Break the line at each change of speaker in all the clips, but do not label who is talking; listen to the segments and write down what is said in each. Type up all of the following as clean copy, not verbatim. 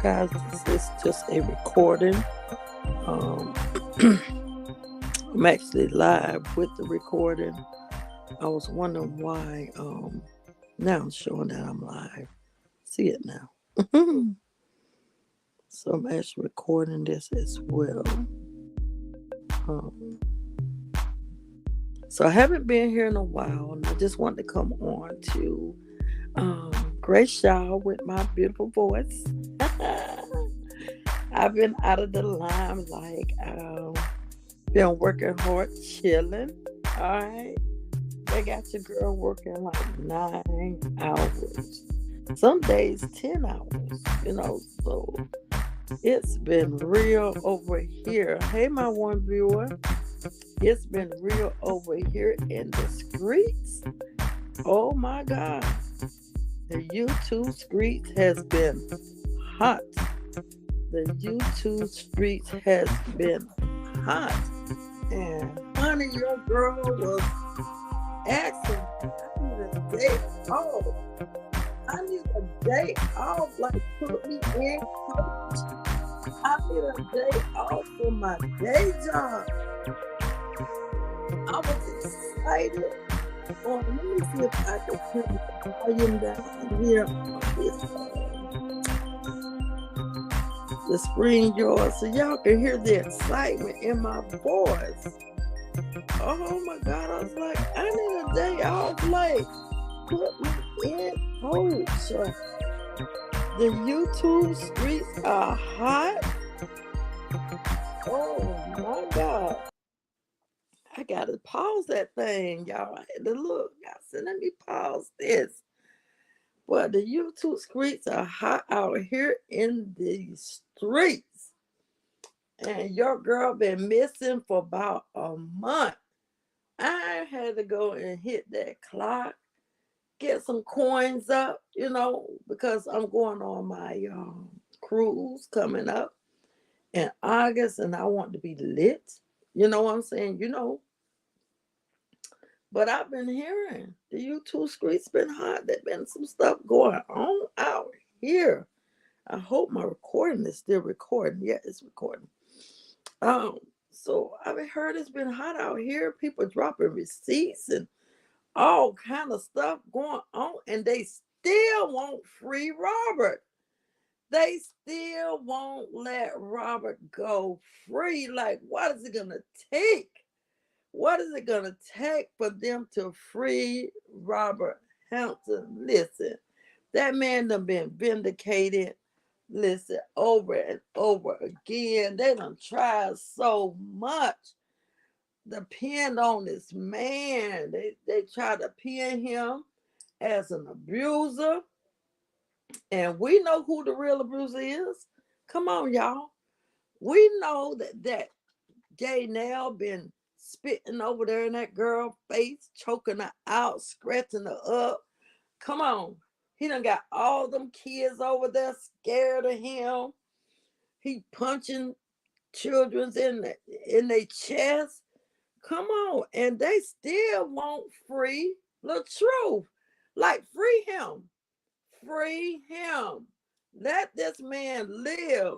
guys, this is just a recording. Um, I'm actually live with the recording. I was wondering why. Now I'm showing that I'm live. See it now. So I'm actually recording this as well. Um, so I haven't been here in a while, and I just wanted to come on to Grace Shaw with my beautiful voice. I've been out of the limelight. Been working hard, chilling. All right. They got your girl working like 9 hours. Some days 10 hours. So it's been real over here. Hey, my one viewer. It's been real over here in the streets. Oh my God. The YouTube streets has been hot. The YouTube streets has been hot. And honey, your girl was asking, I need a day off. I need a day off, like put me in coach. I need a day off from my day job. I was excited. Oh, let me see if I can turn the volume down here on the screen yours so y'all can hear the excitement in my voice. Oh my God, I was like, I need a day off, like, put me in coach. The YouTube streets are hot. Oh my God. I gotta pause that thing, y'all. I had to look. I said, let me pause this. But the YouTube streets are hot out here in the streets. And your girl been missing for about a month. I had to go and hit that clock, get some coins up, because I'm going on my cruise coming up in August and I want to be lit. You know what I'm saying? But I've been hearing the YouTube streets been hot. There's been some stuff going on out here. I hope my recording is still recording. Yeah, it's recording. Um, so I've heard it's been hot out here. People dropping receipts and all kind of stuff going on, and they still won't free Robert. They still won't let Robert go free. Like, what is it gonna take? What is it gonna take for them to free Robert Hampton? Listen, that man done been vindicated. Listen, over and over again. They done tried so much depend on this man. They try to pin him as an abuser, and we know who the real abuser is. Come on, y'all. We know that Jay Nell been spitting over there in that girl face, choking her out, scratching her up. Come on. He done got all them kids over there scared of him. He punching children's in their chest. Come on. And they still won't free Latrobe. Like, free him. Free him. Let this man live.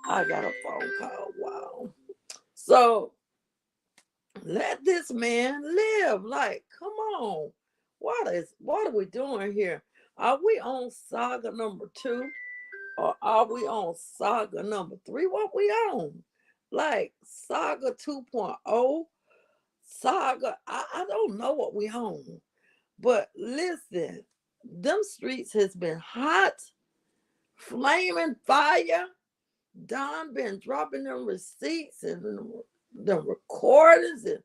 I got a phone call. Wow. So let this man live. Like, come on. What are we doing here? Are we on saga number 2? Or are we on saga number 3? What we on? Like saga 2.0? Saga, I don't know what we on. But listen, them streets has been hot, flaming fire. Don been dropping them receipts and the recordings, and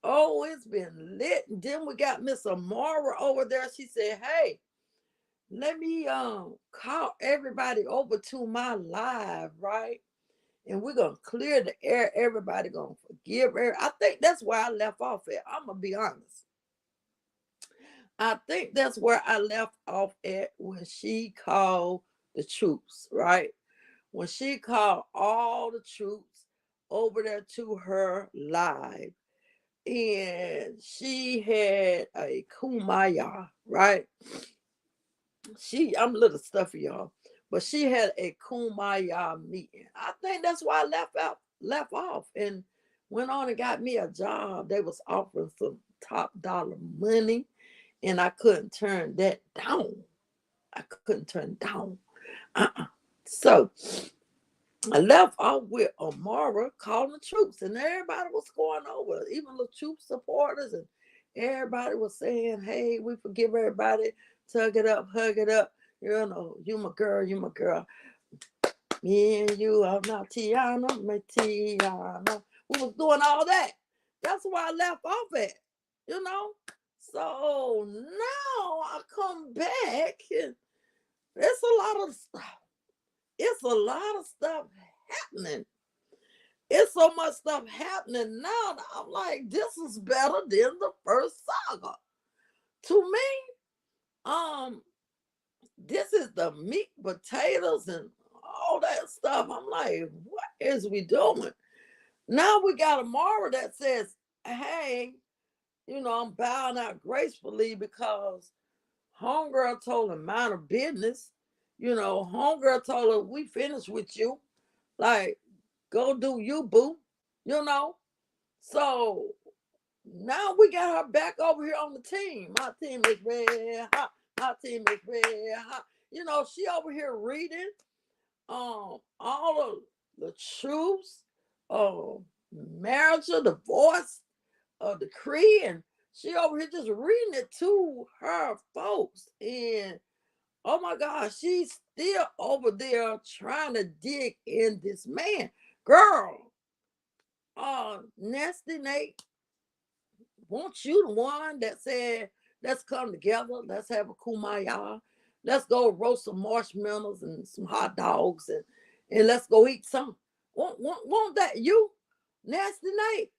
oh, it's been lit. And then we got Miss Amara over there. She said, hey, let me call everybody over to my live, right? And we're gonna clear the air. Everybody gonna forgive her. I think that's where I left off at. I'm gonna be honest. I think that's where I left off at when she called the troops, right? When she called all the troops over there to her live, and she had a kumaya, right? I'm a little stuffy, y'all, but she had a kumbaya meeting. I think that's why I left off, and went on and got me a job. They was offering some top dollar money, and I couldn't turn that down. I couldn't turn down. Uh-uh. So I left off with Amara calling the troops, and everybody was going over, even the troop supporters, and everybody was saying, "Hey, we forgive everybody. Tug it up, hug it up. You know, you my girl, you my girl. Me and you are not Tiana, my Tiana." We was doing all that. That's where I left off at, you know. So now I come back, and it's a lot of stuff. It's a lot of stuff happening. It's so much stuff happening now that I'm like, this is better than the first saga. To me, um, this is the meat, potatoes, and all that stuff. I'm like, what is we doing? Now we got a Mara that says, hey, I'm bowing out gracefully because homegirl told her mind her business. Homegirl told her, we finished with you. Like, go do you, boo. You know? So now we got her back over here on the team. My team is red hot. My team is red hot. She over here reading all of the truths of marriage or divorce or decree, and she over here just reading it to her folks. And oh my gosh, she's still over there trying to dig in this man. Girl, Nasty Nate, weren't you the one that said, let's come together, let's have a kumaya, let's go roast some marshmallows and some hot dogs, and let's go eat some? Won't that you, Nasty Nate?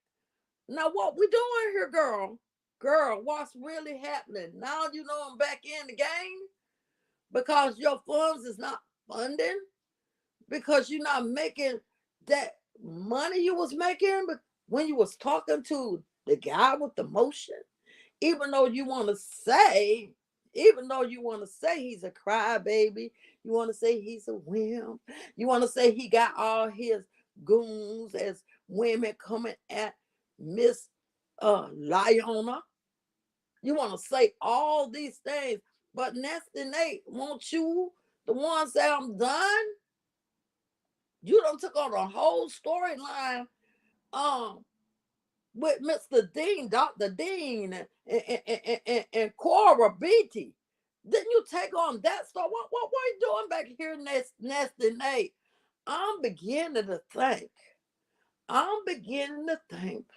Now what we doing here, girl? Girl, what's really happening? Now I'm back in the game because your funds is not funding, because you're not making that money you was making, but when you was talking to the guy with the motion, even though you want to say, he's a crybaby, you want to say he's a wimp, you want to say he got all his goons as women coming at Miss Lyona. You want to say all these things, but Nasty Nate, won't you the one say I'm done? You done took on the whole storyline um with Mr. Dean, Dr. Dean, and Cora Beatty. Didn't you take on that story? What were you doing back here, Nasty Nate? I'm beginning to think.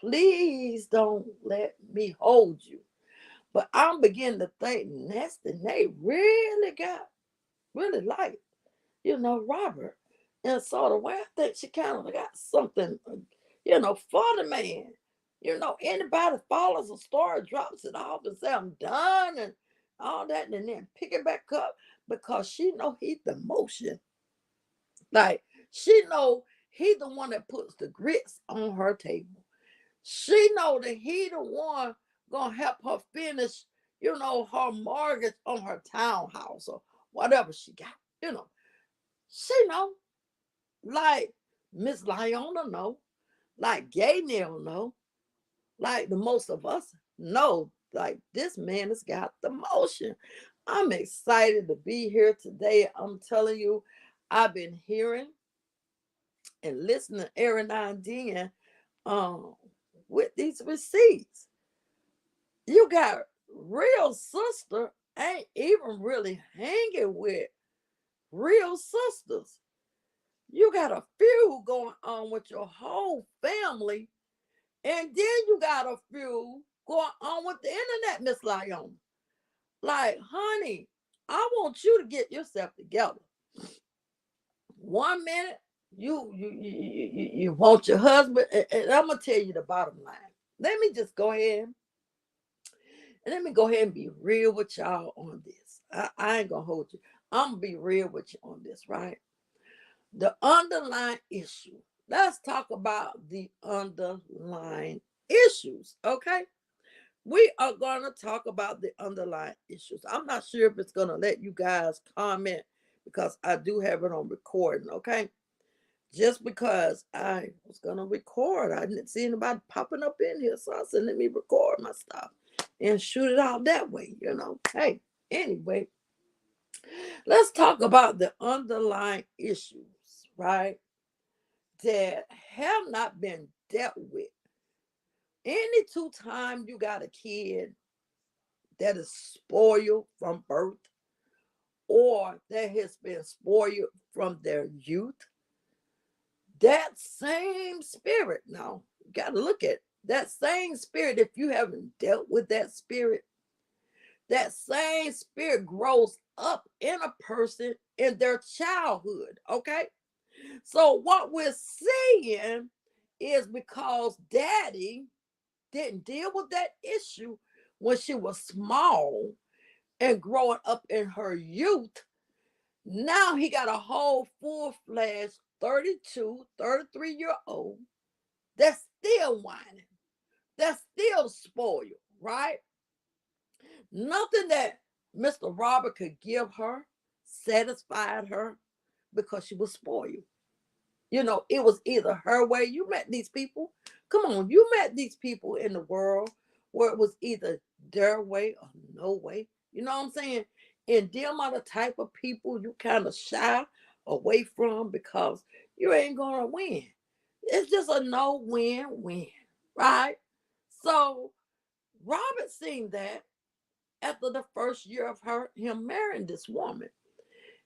Please don't let me hold you. But I'm beginning to think Nasty Nate really like, Robert. And so the way I think she kind of got something, for the man. Anybody follows a story, drops it off and say, I'm done and all that, and then pick it back up because she know he's the motion. Like, she know he the one that puts the grits on her table. She know that he the one gonna help her finish, her mortgage on her townhouse or whatever she got. She know, like Miss Lyona know, like Gay Nail know, like the most of us know, like this man has got the motion. I'm excited to be here today. I'm telling you, I've been hearing and listening every now and then um, with these receipts. You got real sister ain't even really hanging with real sisters. You got a feud going on with your whole family, and then you got a feud going on with the internet, Miss Lyon. Like, honey, I want you to get yourself together. One minute you want your husband, and I'm gonna tell you the bottom line. Let me just go ahead and be real with y'all on this. I ain't gonna hold you. I'm gonna be real with you on this, right? The underlying issue. Let's talk about the underlying issues, okay? We are going to talk about the underlying issues. I'm not sure if it's going to let you guys comment because I do have it on recording, okay? Just because I was going to record, I didn't see anybody popping up in here, so I said, let me record my stuff and shoot it out that way, you know? Hey, anyway, let's talk about the underlying issues, right, that have not been dealt with. Any two time you got a kid that is spoiled from birth or that has been spoiled from their youth, that same spirit, now you got to look at that same spirit. If you haven't dealt with that spirit, that same spirit grows up in a person in their childhood, okay? So what we're seeing is because daddy didn't deal with that issue when she was small and growing up in her youth, now he got a whole full-fledged 32, 33-year-old that's still whining, that's still spoiled, right? Nothing that Mr. Robert could give her satisfied her because she was spoiled. You know, it was either her way. You met these people. Come on, you met these people in the world where it was either their way or no way. You know what I'm saying? And them are the type of people you kind of shy away from because you ain't gonna win. It's just a no win-win, right? So Robert seen that after the first year of him marrying this woman.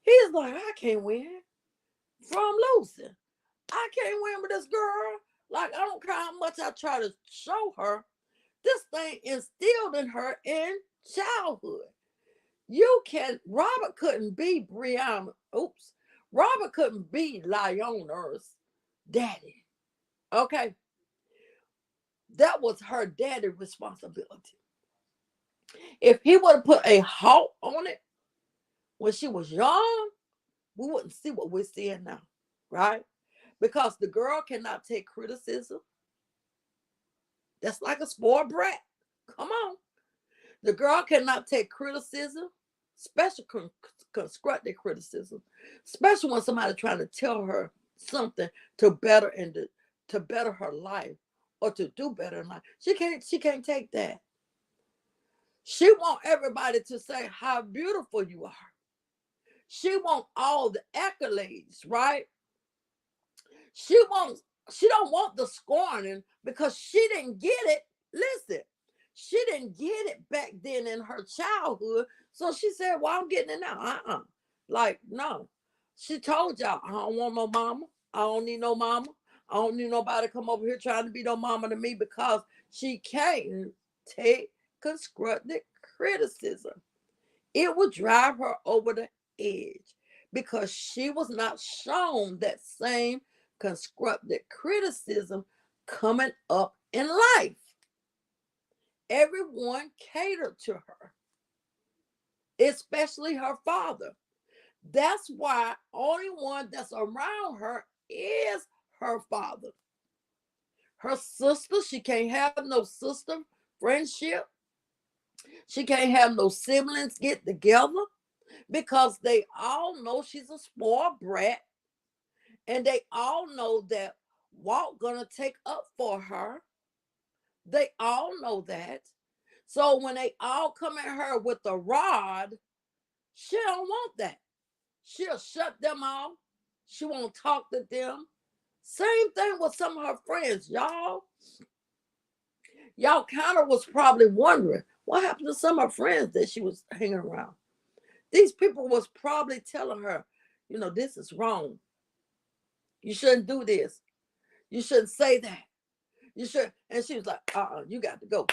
He's like, I can't win from Lucy. I can't win with this girl. Like, I don't care how much I try to show her. This thing instilled in her in childhood. Robert couldn't be Brianna. Oops. Robert couldn't be Lyona's daddy. Okay. That was her daddy responsibility. If he would have put a halt on it when she was young, we wouldn't see what we're seeing now. Right? Because the girl cannot take criticism. That's like a spoiled brat. Come on. The girl cannot take criticism, special constructive criticism, especially when somebody trying to tell her something to better to better her life or to do better in life. She can't take that. She want everybody to say how beautiful you are. She want all the accolades, right? She wants she don't want the scorning because she didn't get it. Listen, she didn't get it back then in her childhood. So she said, well, I'm getting it now. Like, no. She told y'all, I don't want no mama. I don't need no mama. I don't need nobody to come over here trying to be no mama to me because she can't take constructive criticism. It would drive her over the edge because she was not shown that same constructive criticism coming up in life. Everyone catered to her, especially her father. That's why only one that's around her is her father. Her sister, she can't have no sister friendship. She can't have no siblings get together because they all know she's a spoiled brat and they all know that Walt gonna take up for her. They all know that. So when they all come at her with a rod, she don't want that. She'll shut them off. She won't talk to them. Same thing with some of her friends, y'all. Y'all kind of was probably wondering what happened to some of her friends that she was hanging around. These people was probably telling her, you know, this is wrong. You shouldn't do this. You shouldn't say that. You should. And she was like, you got to go.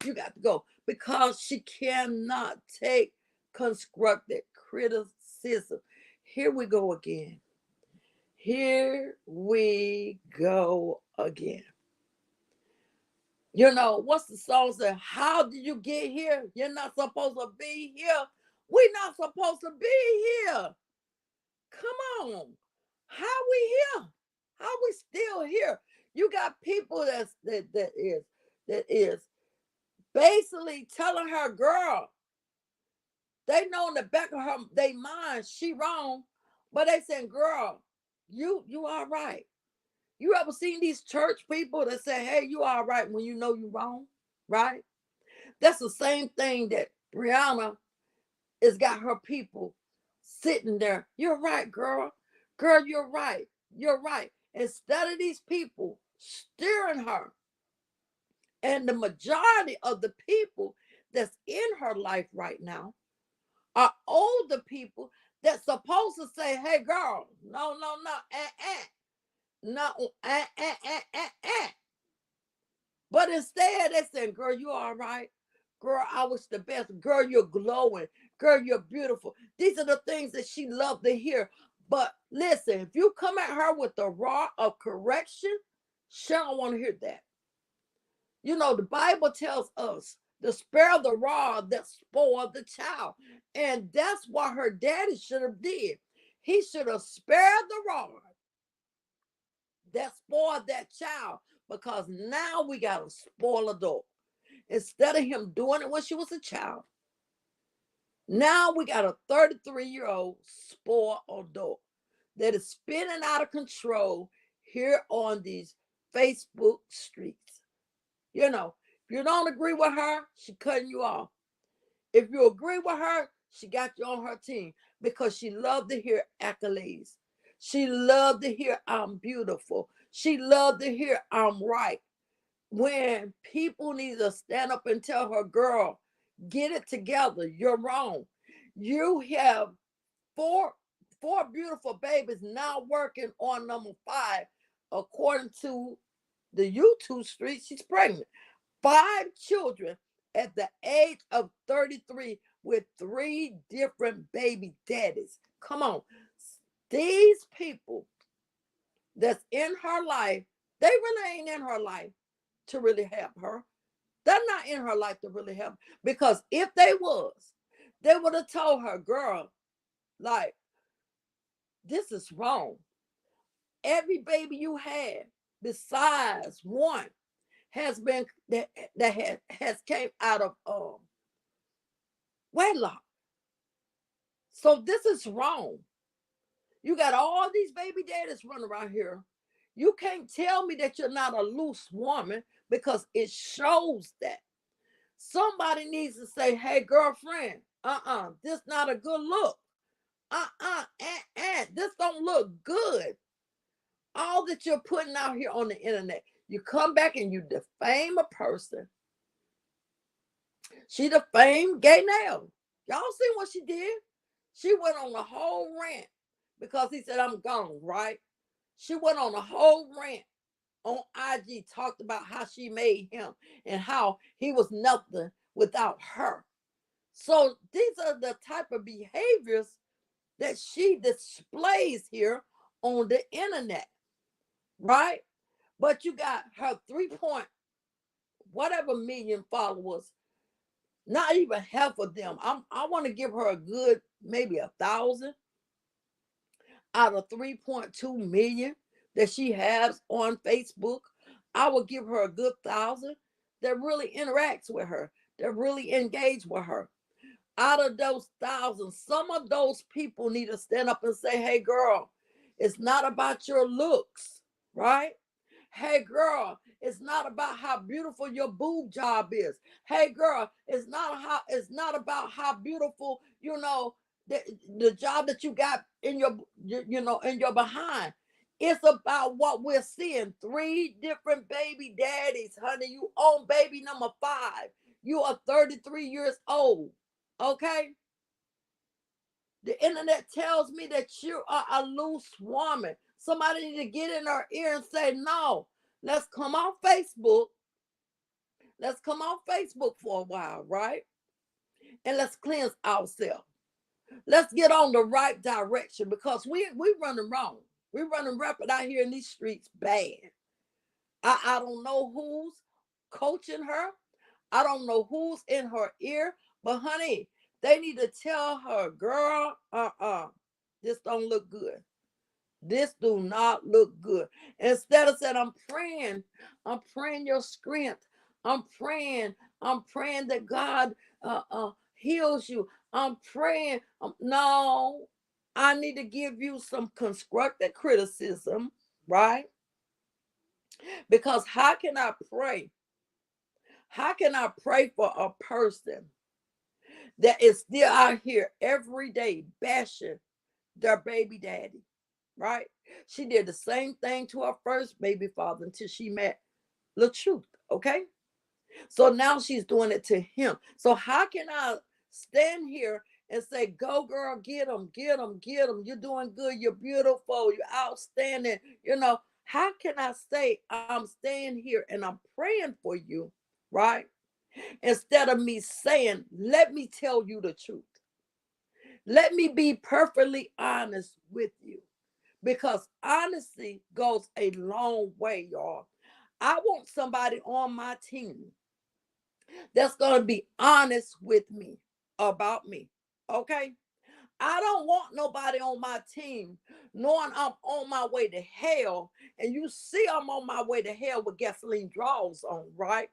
You got to go. Because she cannot take constructive criticism. Here we go again. Here we go again. You know, what's the song say? How did you get here? You're not supposed to be here. We're not supposed to be here. Come on. How we here? How we still here? You got people that is basically telling her, girl, they know in the back of her they mind she wrong, but they saying, girl, you all right. You ever seen these church people that say, hey, you all right when you know you wrong, right? That's the same thing that Brianna has got her people sitting there. You're right, girl. Girl, you're right. You're right. Instead of these people steering her, and the majority of the people that's in her life right now are older people that's supposed to say, hey, girl, no, no, no, no, But instead, they saying, girl, you all right? Girl, I wish the best. Girl, you're glowing. Girl, you're beautiful. These are the things that she loved to hear. But listen, if you come at her with the raw of correction, she don't want to hear that. You know, the Bible tells us to spare the rod that spoiled the child. And that's what her daddy should have did. He should have spared the rod that spoiled that child, because now we got a spoiled adult. Instead of him doing it when she was a child, now we got a 33-year-old spoiled adult that is spinning out of control here on these Facebook streets. You know, if you don't agree with her, she cutting you off. If you agree with her, she got you on her team because she loved to hear accolades. She loved to hear I'm beautiful. She loved to hear I'm right. When people need to stand up and tell her, girl, get it together. You're wrong. You have four beautiful babies now working on number 5. According to the YouTube street, she's pregnant. 5 children at the age of 33 with 3 different baby daddies. Come on. These people that's in her life, they really ain't in her life to really help her. They're not in her life to really help. Because if they was, they would have told her, girl, like, this is wrong. Every baby you had, besides one, has been that has came out of wedlock. So this is wrong. You got all these baby daddies running around here. You can't tell me that you're not a loose woman, because it shows that. Somebody needs to say, hey, girlfriend, this not a good look. This don't look good. All that you're putting out here on the internet, you come back and you defame a person. She defamed Gay Nell. Y'all see what she did? She went on a whole rant because he said, I'm gone, right? She went on a whole rant on IG, talked about how she made him and how he was nothing without her. So these are the type of behaviors that she displays here on the internet, right? But you got her 3 point whatever million followers, not even half of them. I want to give her a good maybe 1,000 out of 3.2 million that she has on Facebook. I would give her a good 1,000 that really interacts with her, that really engage with her. Out of those 1,000, some of those people need to stand up and say, hey, girl, it's not about your looks, right? Hey, girl, it's not about how beautiful your boob job is. Hey, girl, it's not about how beautiful, the job that you got in in your behind. It's about what we're seeing. 3 different baby daddies, honey. You own baby number 5. You are 33 years old. Okay? The internet tells me that you are a loose woman. Somebody need to get in her ear and say, no, let's come on Facebook. Let's come on Facebook for a while, right? And let's cleanse ourselves. Let's get on the right direction, because we running wrong. We running rapid out here in these streets bad. I don't know who's coaching her. I don't know who's in her ear, but honey, they need to tell her, girl, this don't look good. This do not look good. Instead of saying, I'm praying your strength. I'm praying I'm praying that God heals you. I'm praying. No, I need to give you some constructive criticism, right? Because how can I pray? How can I pray for a person that is still out here every day bashing their baby daddy, right? She did the same thing to her first baby father until she met the truth, okay? So now she's doing it to him. So how can I stand here and say, go girl, get him, get him, get him. You're doing good. You're beautiful. You're outstanding. How can I say I'm staying here and I'm praying for you, right? Instead of me saying, let me tell you the truth. Let me be perfectly honest with you. Because honesty goes a long way, y'all. I want somebody on my team that's going to be honest with me about me. Okay? I don't want nobody on my team knowing I'm on my way to hell. And you see I'm on my way to hell with gasoline draws on, right?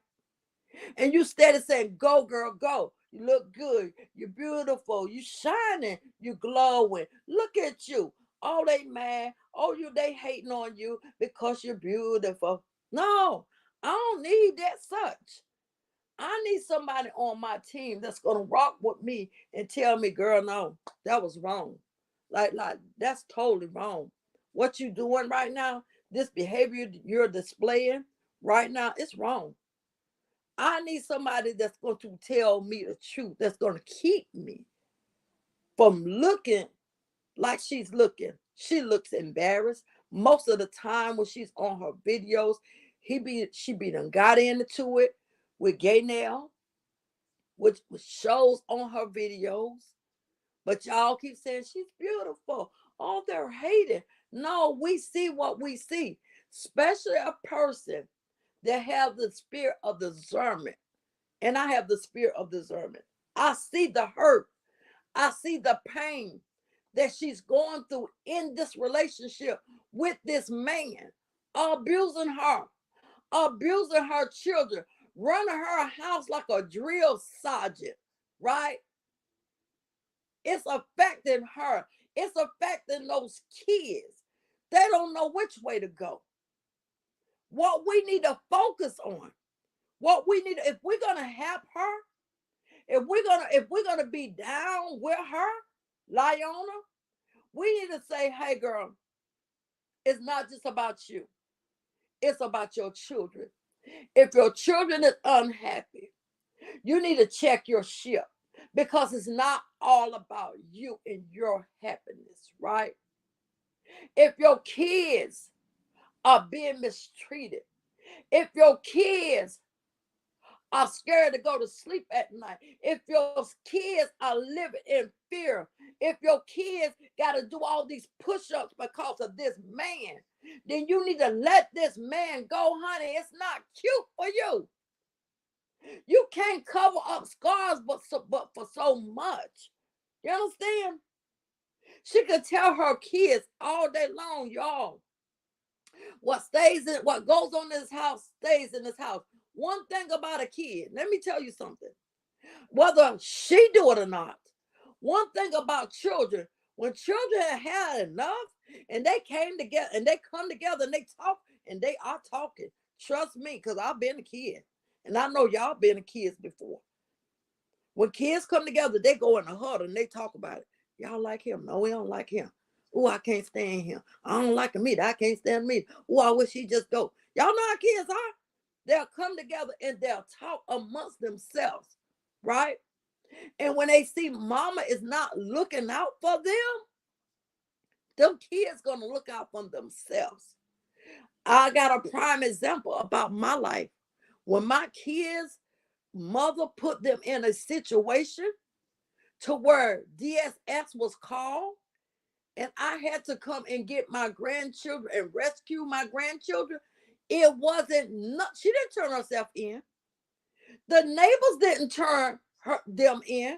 And you steady saying, go, girl, go. You look good. You're beautiful. You shining. You glowing. Look at you. Oh, they mad. Oh, they hating on you because you're beautiful. No, I don't need that such. I need somebody on my team that's gonna rock with me and tell me, girl, no, that was wrong. Like that's totally wrong. What you doing right now, this behavior you're displaying right now, it's wrong. I need somebody that's going to tell me the truth, that's going to keep me from looking like she's looking. She looks embarrassed. Most of the time when she's on her videos, she be done got into it with Gay Nail, which shows on her videos. But y'all keep saying she's beautiful. Oh, they're hating. No, we see what we see. Especially a person that have the spirit of discernment. And I have the spirit of discernment. I see the hurt. I see the pain that she's going through in this relationship with this man, abusing her children, running her house like a drill sergeant, right? It's affecting her. It's affecting those kids. They don't know which way to go. What we need to focus on, if we're gonna help her, if we're gonna be down with her, Liona, we need to say, hey girl, it's not just about you. It's about your children. If your children is unhappy, you need to check your ship because it's not all about you and your happiness, right? If your kids are being mistreated, if your kids are scared to go to sleep at night, if your kids are living in fear, if your kids got to do all these push-ups because of this man, then you need to let this man go, honey. It's not cute for you. You can't cover up scars but for so much. You understand? She could tell her kids all day long, y'all. What goes on in this house stays in this house. One thing about a kid, let me tell you something. Whether she do it or not, one thing about children, when children have had enough and they came together and they come together and they talk and they are talking. Trust me, because I've been a kid and I know y'all been a kids before. When kids come together, they go in a huddle and they talk about it. Y'all like him? No, we don't like him. Oh, I can't stand him. I don't like him either. I can't stand me. Oh, I wish he just go. Y'all know how kids are. They'll come together and they'll talk amongst themselves, right? And when they see mama is not looking out for them kids gonna look out for themselves. I got a prime example about my life. When my kids' mother put them in a situation to where DSS was called, and I had to come and get my grandchildren and rescue my grandchildren, it wasn't she didn't turn herself in. The neighbors didn't turn them in.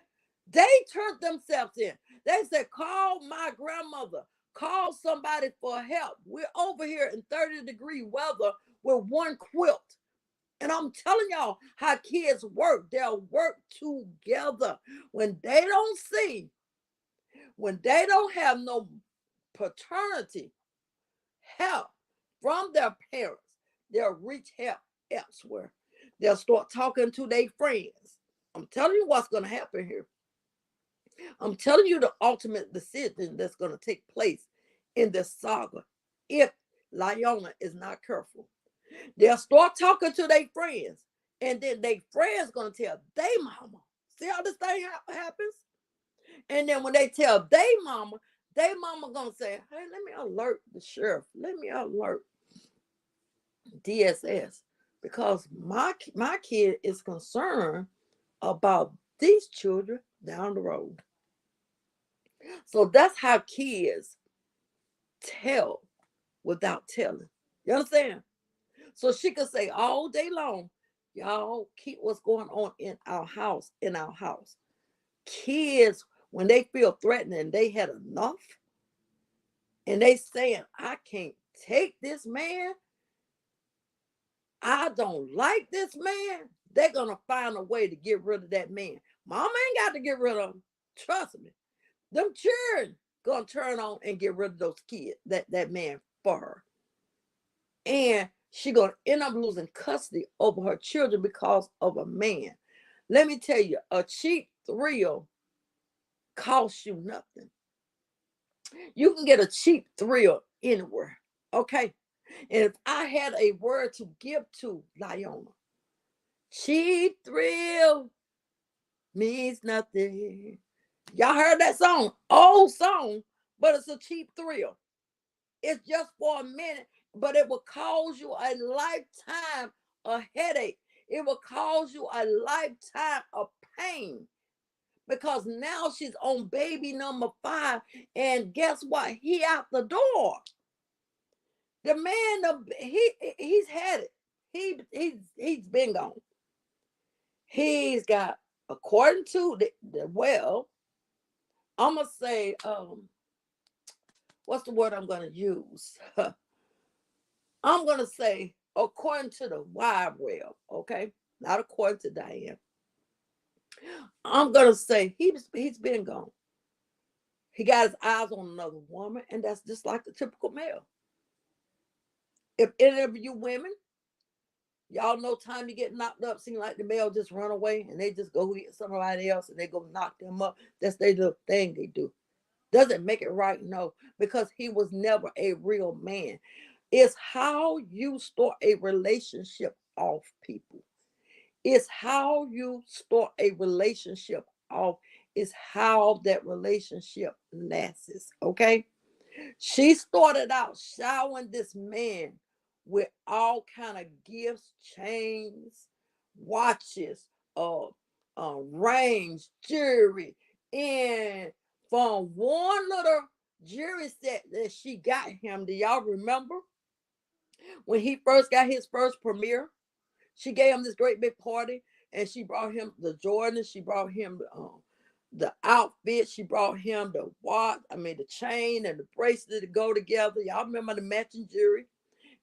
They turned themselves in. They said, call my grandmother. Call somebody for help. We're over here in 30-degree weather with one quilt And I'm telling y'all how kids work. They'll work together. When they don't see, when they don't have no paternity help from their parents, they'll reach help elsewhere. They'll start talking to their friends. I'm telling you what's going to happen here. I'm telling you the ultimate decision that's going to take place in this saga if Lyanna is not careful. They'll start talking to their friends, and then their friends going to tell their mama. See how this thing happens? And then when they tell their mama going to say, hey, let me alert the sheriff. Let me alert DSS, because my kid is concerned about these children down the road. So that's how kids tell without telling. You understand? So she could say all day long, y'all keep what's going on in our house, Kids, when they feel threatened and they had enough, and they saying, I can't take this man, I don't like this man, they're going to find a way to get rid of that man. Mama ain't got to get rid of him. Trust me. Them children going to turn on and get rid of those kids, that man for her. And she going to end up losing custody over her children because of a man. Let me tell you, a cheap thrill costs you nothing. You can get a cheap thrill anywhere, okay? And if I had a word to give to Lyanna, cheap thrill means nothing. Y'all heard that song? Old song, but it's a cheap thrill. It's just for a minute, but it will cause you a lifetime of headache. It will cause you a lifetime of pain, because now she's on baby number 5, and guess what? He out the door. The man, he's had it. He's been gone. He's got, according to the I'm gonna say, what's the word I'm gonna use? I'm gonna say, according to the wide well, okay, not according to Diane. I'm gonna say he's been gone. He got his eyes on another woman, and that's just like the typical male. If any of you women, y'all know time you get knocked up, seem like the male just run away and they just go get somebody else and they go knock them up. That's their little thing they do. Doesn't make it right, no, because he was never a real man. It's how you start a relationship off, people. It's how you start a relationship off. It's how that relationship lasts, okay? She started out showering this man with all kind of gifts, chains, watches, rings, jewelry, and from one little jewelry set that she got him. Do y'all remember when he first got his first premiere? She gave him this great big party, and she brought him the Jordans. She brought him the outfit. She brought him the watch. I mean, the chain and the bracelet to go together. Y'all remember the matching jewelry?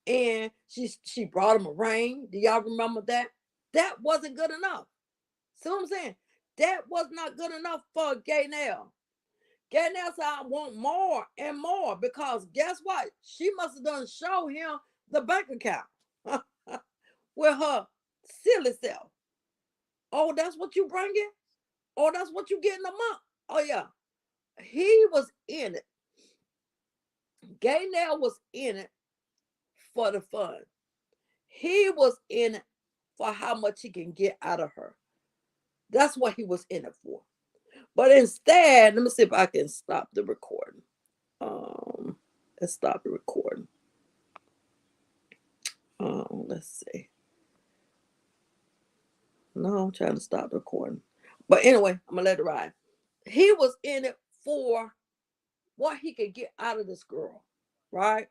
And she brought him a ring. Do y'all remember that? That wasn't good enough. See what I'm saying? That was not good enough for Gaynell. Gaynell said, I want more and more, because guess what? She must have done show him the bank account with her silly self. Oh, that's what you bringing? Oh, that's what you getting a month? Oh, yeah. He was in it. Gaynell was in it for the fun. He was in it for how much he can get out of her. That's what he was in it for. But instead, let me see if I can stop the recording. Let's stop the recording. Let's see. No, I'm trying to stop the recording. But anyway, I'm gonna let it ride. He was in it for what he could get out of this girl, right?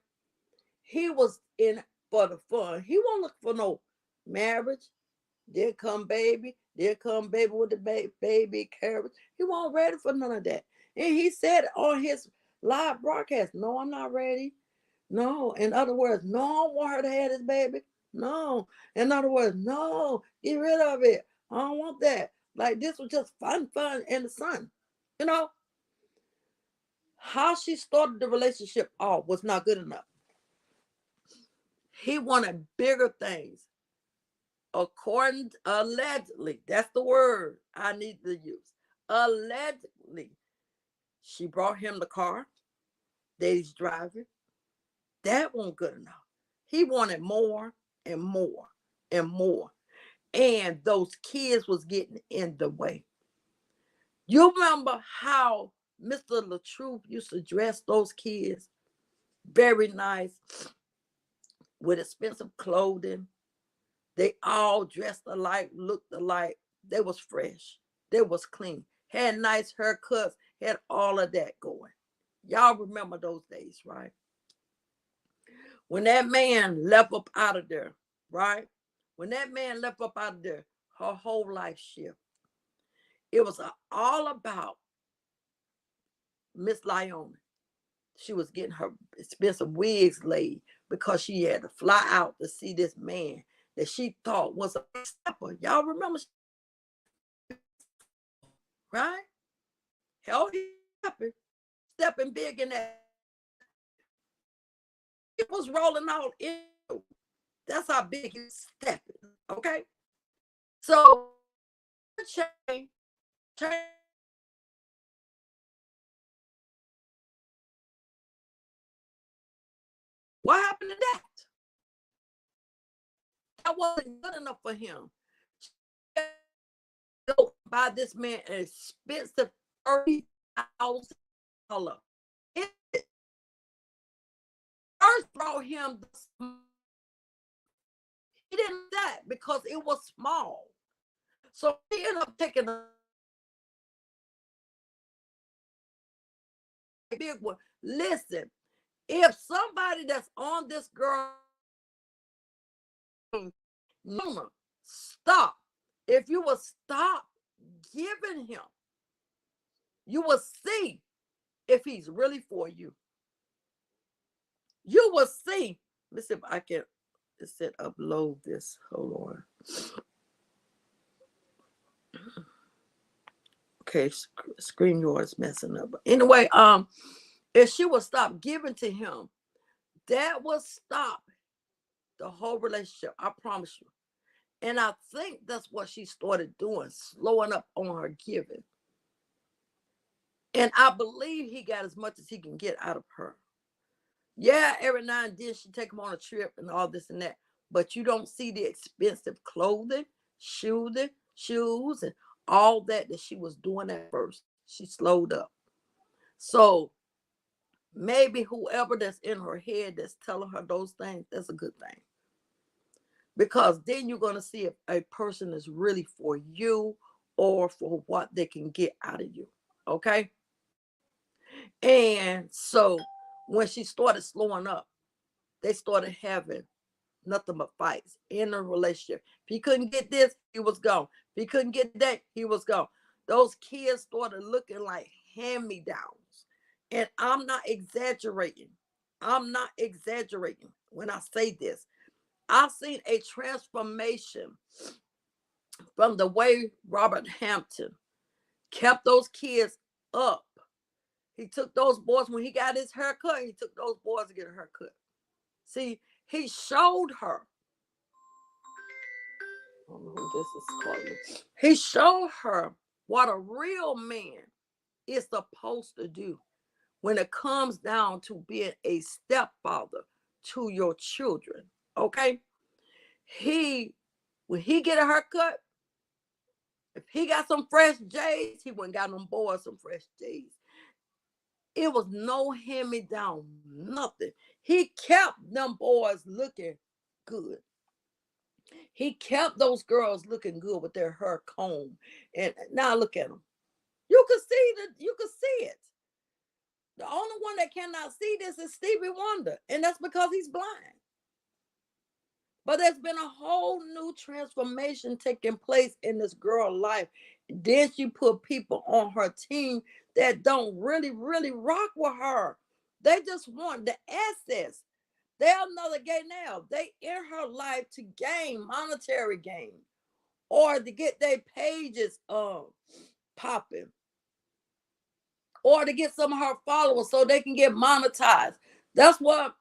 He was in it for the fun. He won't look for no marriage. There come baby. There come baby with the baby carriage. He wasn't ready for none of that. And he said on his live broadcast, no, I'm not ready. No, in other words, no, I don't want her to have this baby. no. In other words, no, get rid of it. I don't want that. Like this was just fun in the sun. You know, how she started the relationship off was not good enough. He wanted bigger things. According, allegedly, that's the word I need to use. Allegedly, she brought him the car that he's driving. That wasn't good enough. He wanted more and more and more. And those kids was getting in the way. You remember how Mr. LaTruth used to dress those kids? Very nice, with expensive clothing. They all dressed alike, looked alike. They was fresh. They was clean. Had nice haircuts. Had all of that going. Y'all remember those days, right? When that man left up out of there, right? When that man left up out of there, her whole life shift. It was all about Miss Lyona. She was getting her expensive wigs laid because she had to fly out to see this man that she thought was a stepper. Y'all remember, right? Hell, he stepping big in that. It was rolling out in. That's how big he's stepping. Okay, so change. What happened to that? That wasn't good enough for him. Go buy this man an expensive $30,000. It first brought him. He didn't that because it was small. So he ended up taking a big one. Listen, if somebody that's on this girl, stop. If you will stop giving him, you will see if he's really for you. You will see. Let's see if I can. It said upload this. Hold on. Okay, screen yours messing up. Anyway, if she would stop giving to him, that would stop the whole relationship. I promise you. And I think that's what she started doing, slowing up on her giving. And I believe he got as much as he can get out of her. Yeah, every now and then she take him on a trip and all this and that. But you don't see the expensive clothing, shoes, and all that she was doing at first. She slowed up. So maybe whoever that's in her head that's telling her those things, that's a good thing. Because then you're going to see if a person is really for you or for what they can get out of you. Okay? And so when she started slowing up, they started having nothing but fights in a relationship. If he couldn't get this, he was gone. If he couldn't get that, he was gone. Those kids started looking like hand-me-downs. And I'm not exaggerating. I'm not exaggerating when I say this. I've seen a transformation from the way Robert Hampton kept those kids up. He took those boys, when he got his haircut, he took those boys to get a haircut. See, he showed her. I don't know who this is calling. He showed her what a real man is supposed to do when it comes down to being a stepfather to your children. Okay? When he get a haircut, if he got some fresh J's, he wouldn't got them boys some fresh J's. It was no hand-me-down, nothing. He kept them boys looking good. He kept those girls looking good with their hair combed. And now look at them. You can see it. The only one that cannot see this is Stevie Wonder, and that's because he's blind. But there's been a whole new transformation taking place in this girl's life. Then she put people on her team that don't really rock with her. They just want the assets. They are another gay now. They in her life to gain monetary gain or to get their pages popping or to get some of her followers so they can get monetized. That's what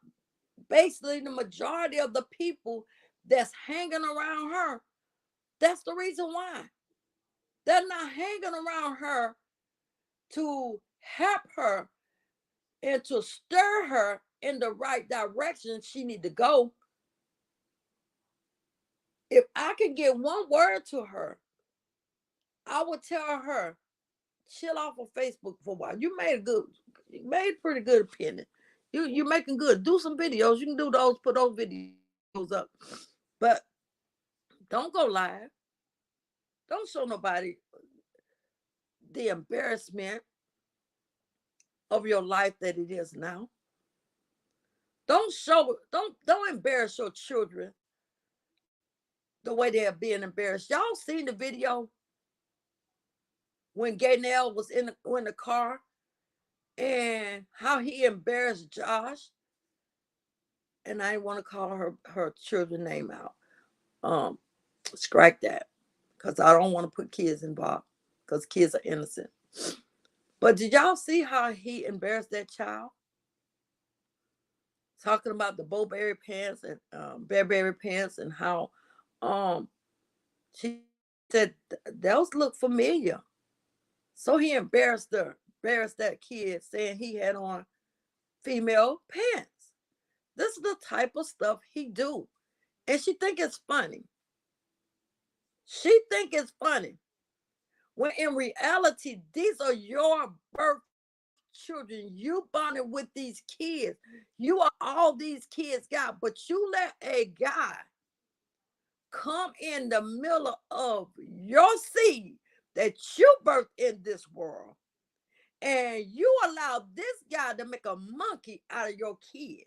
basically the majority of the people that's hanging around her, that's the reason why. They're not hanging around her to help her and to stir her in the right direction she need to go. If I could get one word to her, I would tell her, chill off of Facebook for a while. You made pretty good opinion. You're making good. Do some videos. You can do those, put those videos up. But don't go live. Don't show nobody the embarrassment of your life that it is now. Don't embarrass your children the way they are being embarrassed. Y'all seen the video when Gaynell was in the car and how he embarrassed Josh? And I didn't want to call her children's name out. Strike that, because I don't want to put kids involved, because kids are innocent. But did y'all see how he embarrassed that child? Talking about the Burberry pants and Burberry pants and how she said those look familiar. So he embarrassed that kid, saying he had on female pants. This is the type of stuff he do. And she think it's funny. She think it's funny. When in reality, these are your birth children. You bonded with these kids. You are all these kids got, but you let a guy come in the middle of your seed that you birthed in this world, and you allow this guy to make a monkey out of your kid.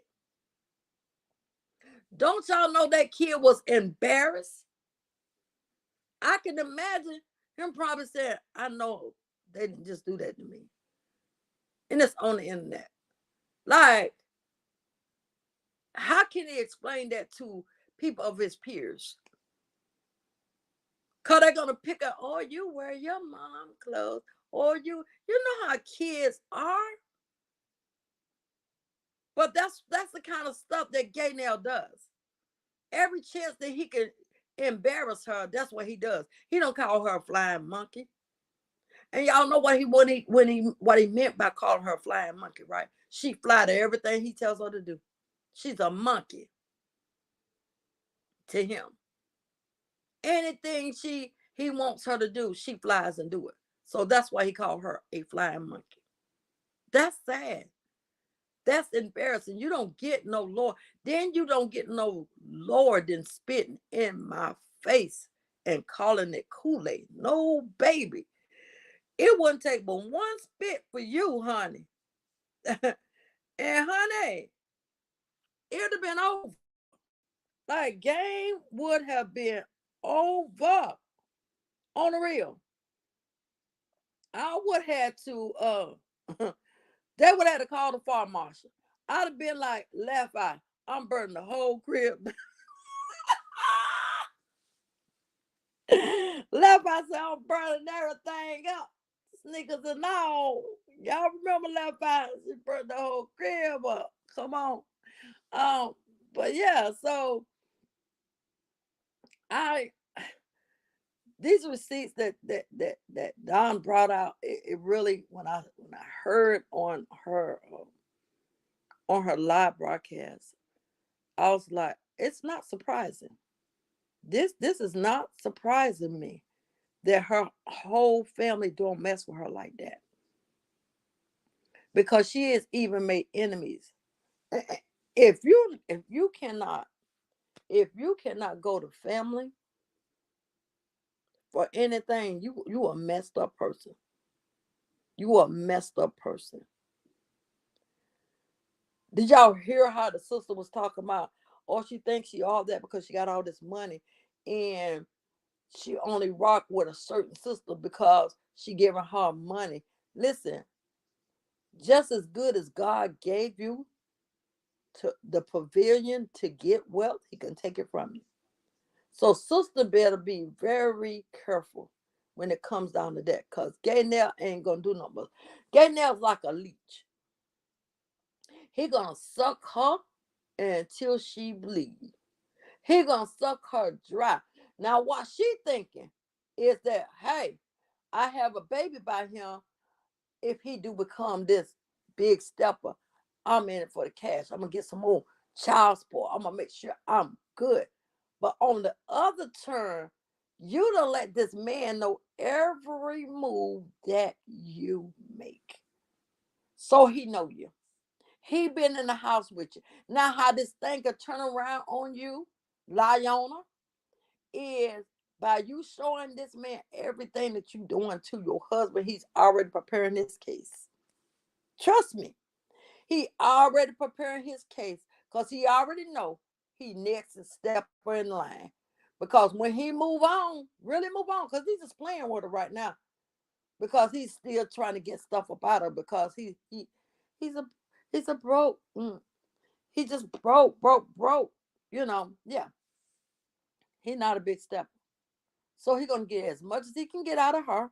Don't y'all know that kid was embarrassed? I can imagine him probably saying, I know they didn't just do that to me. And it's on the internet. Like, how can he explain that to people of his peers? Because they're going to pick up, oh, you wear your mom clothes. Or you know how kids are. But that's the kind of stuff that Gaynell does. Every chance that he can embarrass her, that's what he does. He don't call her a flying monkey. And y'all know what he meant by calling her a flying monkey, right? She fly to everything he tells her to do. She's a monkey to him. Anything he wants her to do, she flies and do it. So that's why he called her a flying monkey. That's sad. That's embarrassing. You don't get no Lord. Then you don't get no Lord than spitting in my face and calling it Kool-Aid. No, baby. It wouldn't take but one spit for you, honey. And honey, it would have been over. Like, game would have been over on the real. I would have to they would have to call the fire marshal. I'd have been like, left eye, I'm burning the whole crib. Left eye said, I'm burning everything up. Sneakers and all. Y'all remember left eye? She burned the whole crib up. Come on. But yeah, so these receipts that Don brought out, it really, when I heard on her live broadcast, I was like, it's not surprising. This is not surprising me that her whole family don't mess with her like that, because she has even made enemies. If you cannot go to family for anything, you a messed up person. You a messed up person. Did y'all hear how the sister was talking about, oh, she thinks she all that because she got all this money, and she only rock with a certain sister because she giving her money. Listen, just as good as God gave you to the pavilion to get wealth, he can take it from you. So sister better be very careful when it comes down to that, because Gaynell ain't gonna do no more. Gaynell's like a leech. He gonna suck her until she bleeds. He gonna suck her dry. Now what she thinking is that, hey, I have a baby by him. If he do become this big stepper, I'm in it for the cash. I'm gonna get some more child support. I'm gonna make sure I'm good. But on the other turn, you don't let this man know every move that you make. So he know you. He been in the house with you. Now how this thing could turn around on you, Lyona, is by you showing this man everything that you doing to your husband. He's already preparing his case. Trust me. He already preparing his case because he already know he next is stepper in line. Because when he move on, really move on, because he's just playing with her right now. Because he's still trying to get stuff about her because he's a he's a broke. He just broke. Yeah. He not a big stepper. So he gonna get as much as he can get out of her.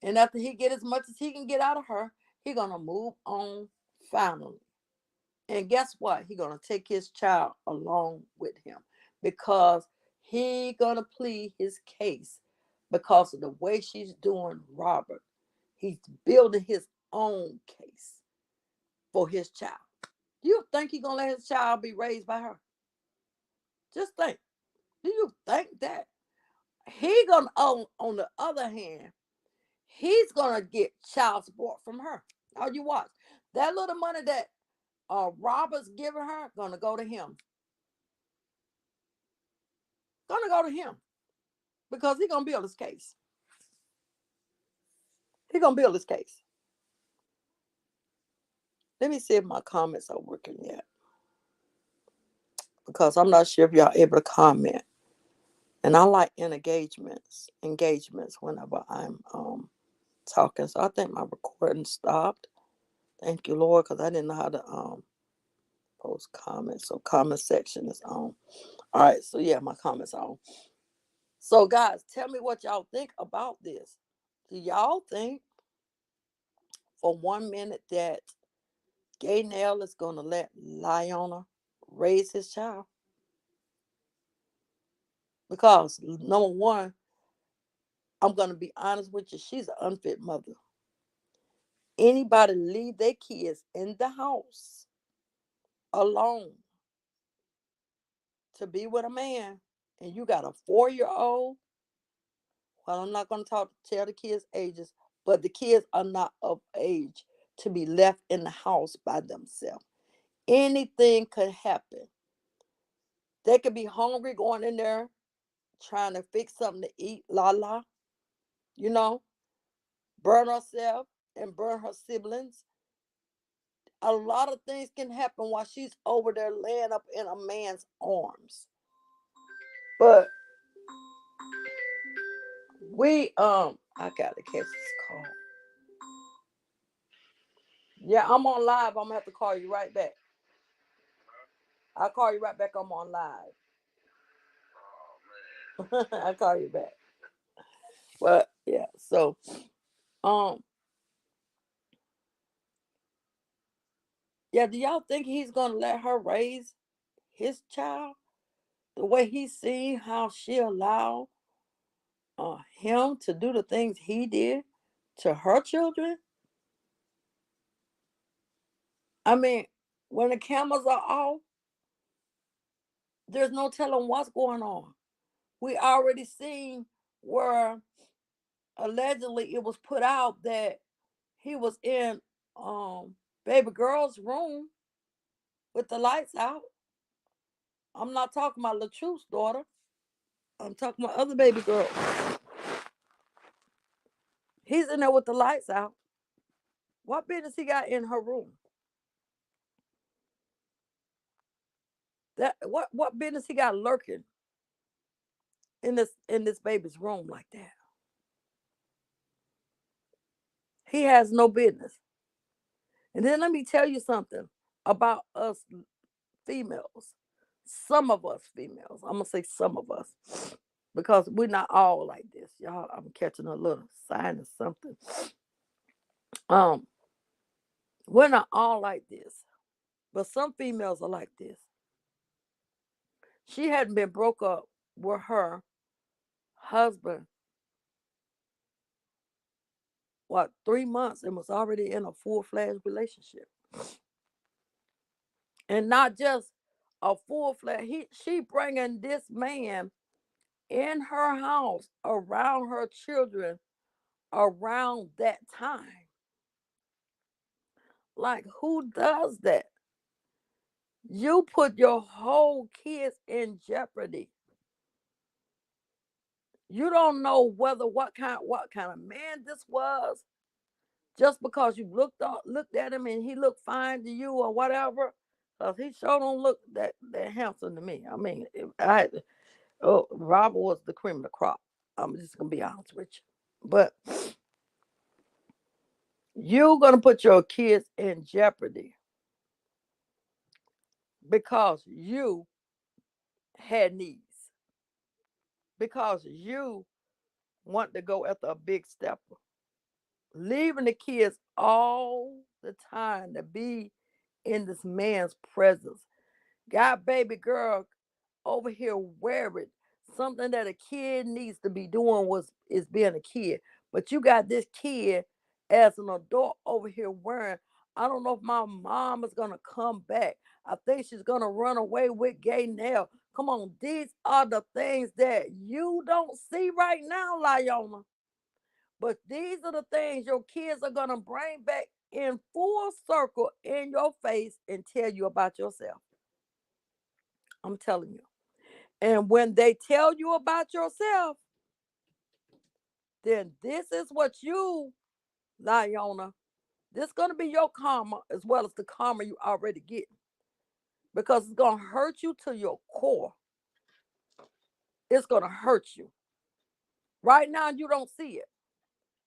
And after he get as much as he can get out of her, he gonna move on finally. And guess what? He gonna take his child along with him because he gonna plead his case because of the way she's doing Robert. He's building his own case for his child. You think he gonna let his child be raised by her? Just think. Do you think that? He gonna on the other hand, he's gonna get child support from her. Now you watch. That little money that Robert's giving her gonna go to him. Gonna go to him because he gonna build his case. He gonna build his case. Let me see if my comments are working yet, because I'm not sure if y'all able to comment. And I like engagements whenever I'm talking. So I think my recording stopped. Thank you, Lord, because I didn't know how to post comments. So comment section is on. All right, so yeah, my comments are on. So guys, tell me what y'all think about this. Do y'all think for 1 minute that Gaynell is gonna let Lyona raise his child? Because number one, I'm gonna be honest with you, she's an unfit mother. Anybody leave their kids in the house alone to be with a man, and you got a 4-year-old. Well, I'm not gonna tell the kids' ages, but the kids are not of age to be left in the house by themselves. Anything could happen. They could be hungry going in there trying to fix something to eat, you know, burn herself and burn her siblings. A lot of things can happen while she's over there laying up in a man's arms. But I gotta catch this call. Yeah, I'm on live. I'm gonna have to call you right back. I'll call you right back. I'm on live. I'll call you back. But yeah, so um yeah, do y'all think he's gonna let her raise his child the way he's seen how she allowed him to do the things he did to her children? I mean, when the cameras are off, there's no telling what's going on. We already seen where allegedly it was put out that he was in baby girl's room with the lights out. I'm not talking about Latruth's daughter. I'm talking about other baby girl. He's in there with the lights out. What business he got in her room? That what business he got lurking in this baby's room like that? He has no business. And then let me tell you something about us females, some of us females, I'm gonna say some of us, because we're not all like this, y'all. I'm catching a little sign of something. Um, we're not all like this, but some females are like this. She hadn't been broke up with her husband, what, 3 months, and was already in a full-fledged relationship. And not just a full-fledged, she bringing this man in her house around her children around that time. Like, who does that? You put your whole kids in jeopardy. You don't know whether what kind of man this was. Just because you looked at him and he looked fine to you or whatever, cause he sure don't look that handsome to me. I mean, if I had to, oh, Robert was the cream of the crop. I'm just gonna be honest with you. But you're gonna put your kids in jeopardy because you had needs, because you want to go after a big stepper, leaving the kids all the time to be in this man's presence. Got baby girl over here wearing something that a kid needs to be doing is being a kid. But you got this kid as an adult over here wearing, I don't know if my mom is gonna come back. I think she's gonna run away with Gay Nell. Come on, these are the things that you don't see right now, Lyona. But these are the things your kids are gonna bring back in full circle in your face and tell you about yourself. I'm telling you. And when they tell you about yourself, then this is what you, Lyona, this is going to be your karma as well as the karma you already get. Because it's going to hurt you to your core. It's going to hurt you. Right now, you don't see it.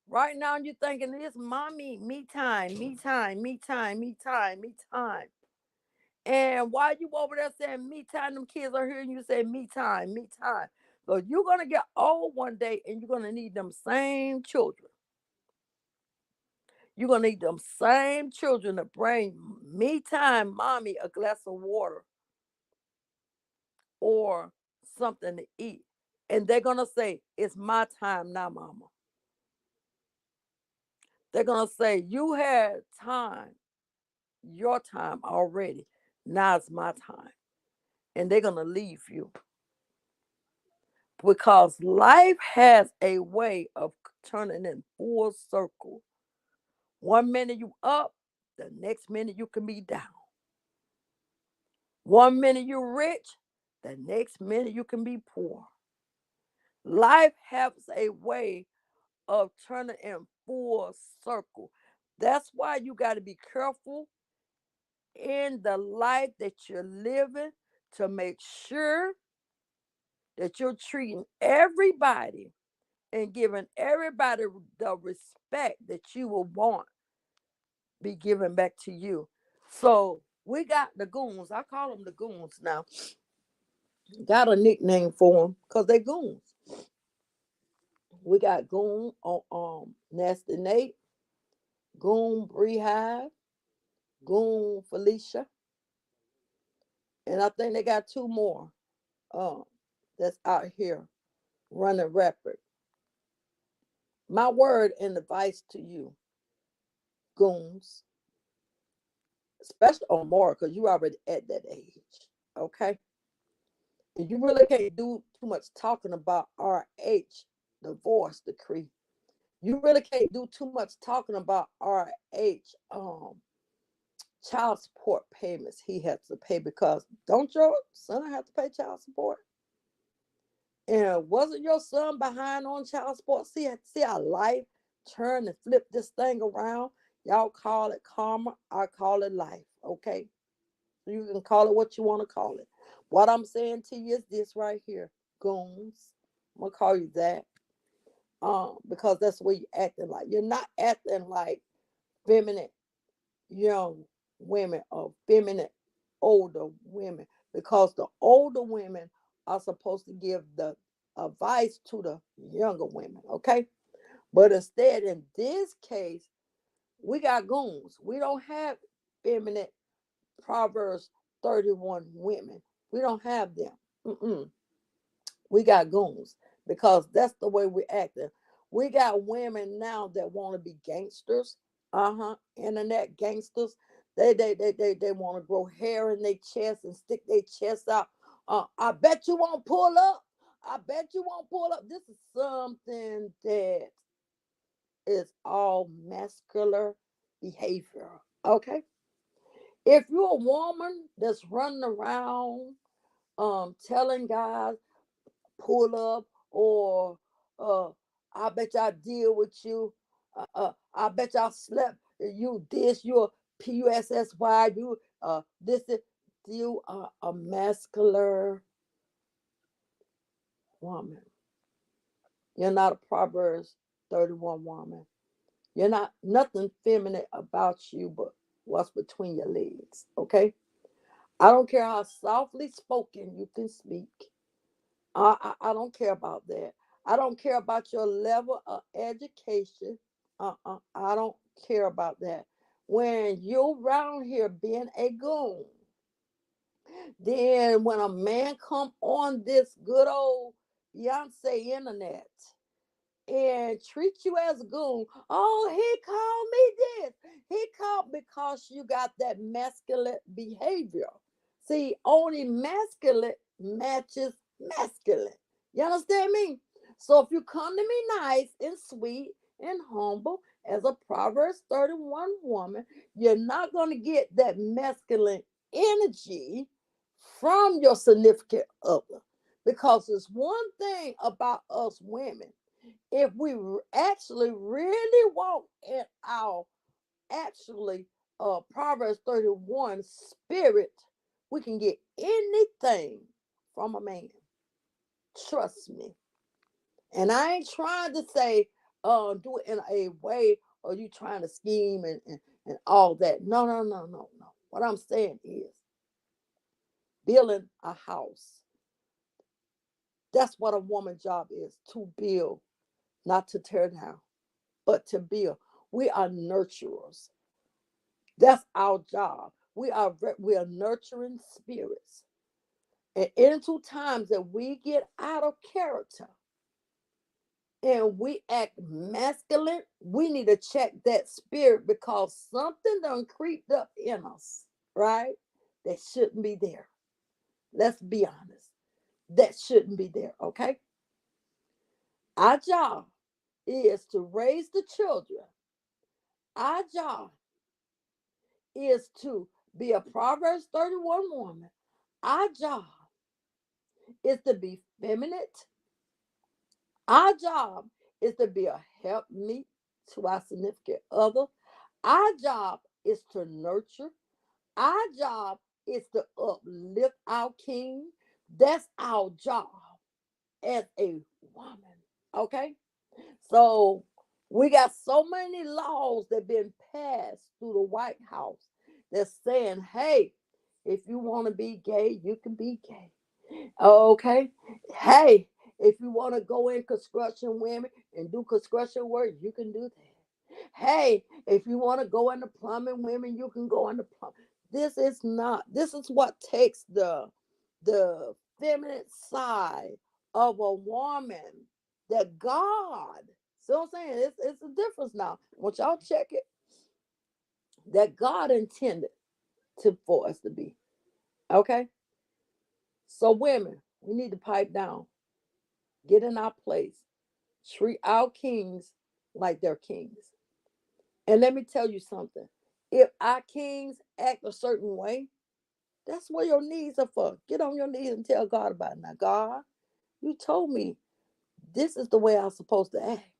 Right now, you're thinking, it's mommy, me time, me time, me time, me time, me time. And while you over there saying me time, them kids are hearing you say me time, me time. So you're gonna get old one day and you're gonna need them same children. You're gonna need them same children to bring me time, mommy, a glass of water or something to eat. And they're gonna say, it's my time now, mama. They're gonna say, you had time, your time already. Now it's my time. And they're gonna leave you. Because life has a way of turning in full circle. One minute you up, the next minute you can be down. One minute you're rich, the next minute you can be poor. Life has a way of turning in full circle. That's why you got to be careful in the life that you're living to make sure that you're treating everybody and giving everybody the respect that you will want be given back to you. So we got the goons. I call them the goons now. Got a nickname for them because they goons. We got Goon on Nasty Nate, Goon Beehive, Goon Felicia, and I think they got two more um that's out here running rapid. My word and advice to you, goons, especially on more because you already at that age, okay? And you really can't do too much talking about RH divorce decree. You really can't do too much talking about RH child support payments he has to pay because don't your son have to pay child support? And wasn't your son behind on child support? See how life turn and flip this thing around. Y'all call it karma. I call it life. Okay. You can call it what you want to call it. What I'm saying to you is this right here, goons. I'm gonna call you that. Because that's what you're acting like. You're not acting like feminine young women or feminine older women, because the older women are supposed to give the advice to the younger women, okay? But instead, in this case, we got goons. We don't have feminine Proverbs 31 women. We don't have them. Mm-mm. We got goons because that's the way we acting. We got women now that want to be gangsters. Internet gangsters. They want to grow hair in their chest and stick their chest out. I bet you won't pull up. I bet you won't pull up. This is something that is all muscular behavior. Okay. If you're a woman that's running around telling guys pull up, or uh I bet y'all deal with you, I bet y'all slept, you this, you're PUSSY, you this is, you are a muscular woman. You're not a Proverbs 31 woman. You're not nothing feminine about you but what's between your legs. Okay. I don't care how softly spoken you can speak. I don't care about that. I don't care about your level of education. I don't care about that. When you're around here being a goon, then when a man come on this good old Beyonce internet and treat you as a goon. Oh, he called me this. He called because you got that masculine behavior. See, only masculine matches masculine. You understand me? So if you come to me nice and sweet and humble as a Proverbs 31 woman, you're not going to get that masculine energy from your significant other. Because there's one thing about us women, if we actually really walk in our actually Proverbs 31 spirit, we can get anything from a man. Trust me. And I ain't trying to say do it in a way or you trying to scheme and all that. No, no, no, no, no. What I'm saying is building a house. That's what a woman's job is, to build, not to tear down, but to build. We are nurturers. That's our job. We are nurturing spirits. And into times that we get out of character and we act masculine, we need to check that spirit because something done creeped up in us, right? That shouldn't be there. Let's be honest. That shouldn't be there, okay? Our job is to raise the children. Our job is to be a Proverbs 31 woman. Our job is to be feminine. Our job is to be a helpmeet to our significant other. Our job is to nurture. Our job is to uplift our king. That's our job as a woman. Okay? So we got so many laws that been passed through the White House that's saying, hey, if you want to be gay, you can be gay. Okay. Hey, if you want to go in construction women and do construction work, you can do that. Hey, if you want to go into plumbing women, you can go into plumbing. This is what takes the feminine side of a woman that God, see what I'm saying? It's a difference now. Once y'all check it, that God intended for us to be. Okay? So women, we need to pipe down, get in our place, treat our kings like they're kings. And let me tell you something. If our kings act a certain way, that's what your knees are for. Get on your knees and tell God about it. Now, God, you told me this is the way I'm supposed to act.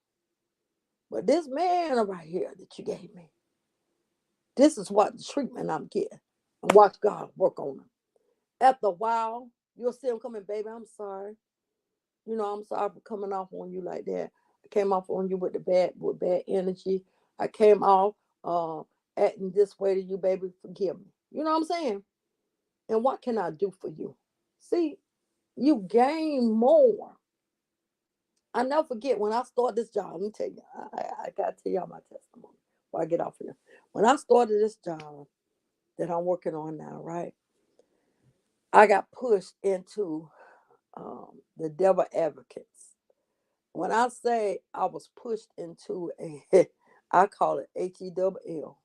But this man right here that you gave me, this is what the treatment I'm getting. And watch God work on him. After a while, you'll see him coming, baby, I'm sorry. I'm sorry for coming off on you like that. I came off on you with bad energy. I came off acting this way to you, baby. Forgive me. You know what I'm saying? And what can I do for you? See, you gain more. I never forget when I started this job. Let me tell you, I got to tell y'all my testimony before I get off here. When I started this job that I'm working on now, right, I got pushed into the devil advocates. When I say I was pushed into a, I call it HEWL,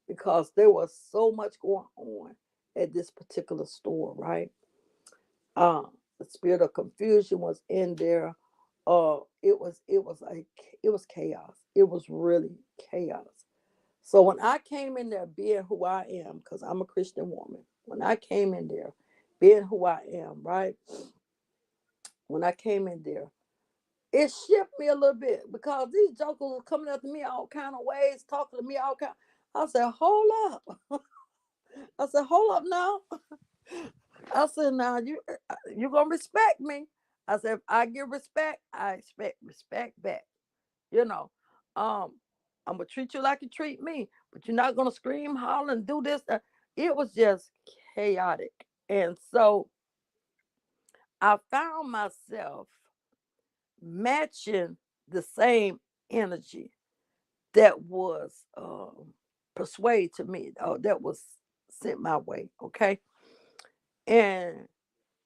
because there was so much going on at this particular store, right? Uh, the spirit of confusion was in there. It was chaos. It was really chaos. So when I came in there being who I am, because I'm a Christian woman, when I came in there being who I am, right? When I came in there, it shifted me a little bit because these jokers were coming up to me all kind of ways, talking to me all kind. I said, hold up. I said, hold up now. I said, now you gonna respect me. I said, if I give respect, I expect respect back. You know, um, I'm gonna treat you like you treat me, but you're not gonna scream, holler, and do this. It was just chaotic, and so I found myself matching the same energy that was persuaded to me, that was sent my way. Okay, and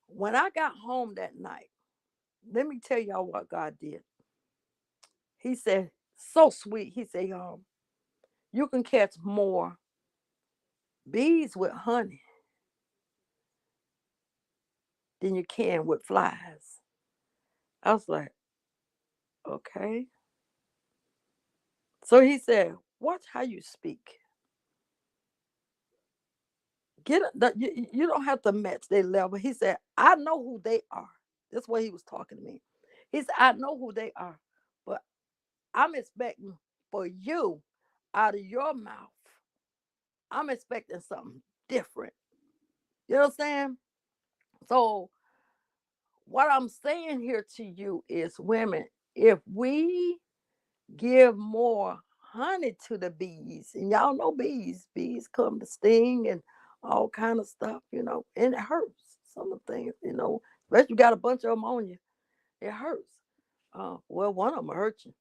when I got home that night, let me tell y'all what God did. He said, so sweet. He said, you can catch more bees with honey than you can with flies. I was like, okay. So he said, watch how you speak. You don't have to match their level. He said, I know who they are. That's what he was talking to me. He said, I know who they are, but I'm expecting for you out of your mouth. I'm expecting something different. You know what I'm saying? So what I'm saying here to you is, women, if we give more honey to the bees, and y'all know bees come to sting and all kind of stuff, and it hurts. Some of the things, especially you got a bunch of them on you, it hurts. Well, one of them will hurt you.